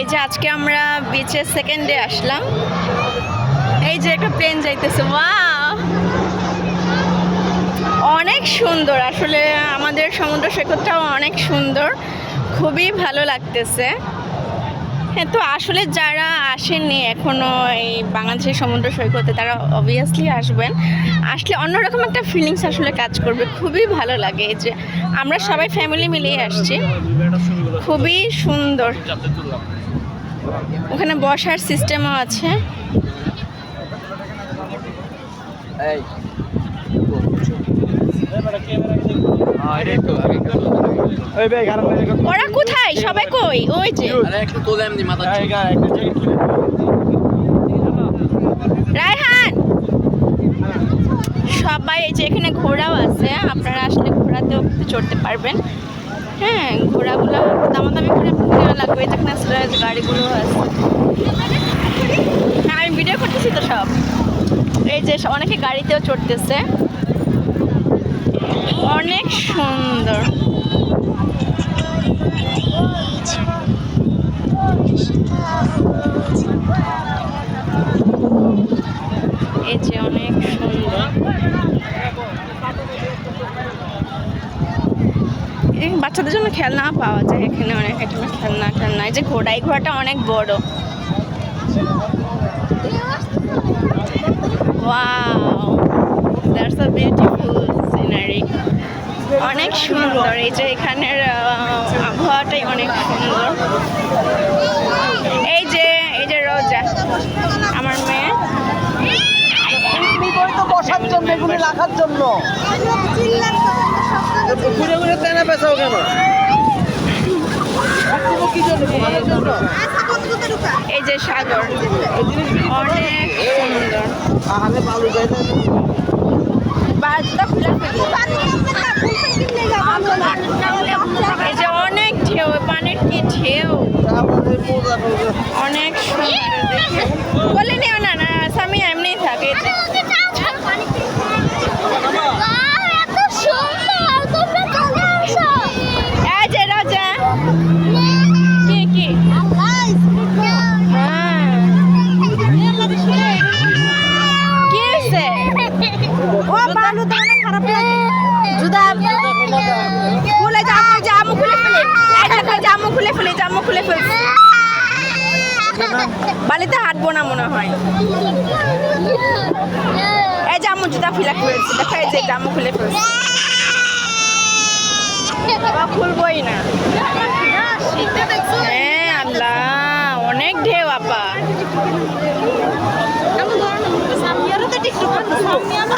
এই যে আজকে আমরা বিচের সেকেন্ড ডে আসলাম। এই যে একটা প্লেন যাইতেছে, ওয়াও অনেক সুন্দর। আসলে আমাদের সমুদ্র সৈকতটাও অনেক সুন্দর, খুবই ভালো লাগতেছে। হ্যাঁ, তো আসলে যারা আসেননি এখনও এই বাংলাদেশের সমুদ্র সৈকতে তারা অবভিয়াসলি আসবেন। আসলে অন্যরকম একটা ফিলিংস আসলে কাজ করবে, খুবই ভালো লাগে। এই যে আমরা সবাই ফ্যামিলি মিলিয়ে আসছি, খুবই সুন্দর। ওখানে বসার সিস্টেমও আছে। ওরা কোথায়? সবাই কই? ওই যে রায়হান, সবাই। এই যে এখানে ঘোড়াও আছে, আপনারা আসলে ঘোড়াতেও চড়তে পারবেন। হ্যাঁ, ঘোড়াগুলো দামাদামি করে নেওয়া লাগবে। যেখানে আসলে গাড়িগুলো আছে। হ্যাঁ, আমি ভিডিও করতেছি তো সব। এই যে অনেকে গাড়িতেও চড়তেছে, অনেক সুন্দর। এই যে অনেক সুন্দর। বাচ্চাদের জন্য খেলনা পাওয়া যায় এখানে, অনেক এখানে খেলনা। এই যে ঘোড়া, এই ঘোড়াটা অনেক বড়। Wow, that's a beautiful scenery. অনেক সুন্দর। এই যে এখানের আবহাওয়াটাই অনেক সুন্দর। এই যে রোজা, আমার মেয়ে। বসার জন্য, এগুলি রাখার জন্য। ঘুরে ঘুরে তেনা পেছাও কেন? এই যে সাগর, অনেক সুন্দর। এই যে অনেক ঢেউ, পানির কি ঢেউ, অনেক সুন্দর। দেখে বলে নিও না, না স্বামী এমনি থাকে। এই যে রাজা, কি কি কি হয়েছে? ও বালু তো অনেক খারাপ লাগে। জুতা খুলে, জামু খুলে ফেলে, জামু খুলে ফেলে, জামু খুলে ফেলে। বালিতে হাঁটবো না মনে হয়। এই জামু জুতা ফেলে ফেলছে, দেখা এই যে জামু খুলে ফেলছে। খুলবই না। হ্যাঁ আল্লাহ, অনেক ঢেউ আপা।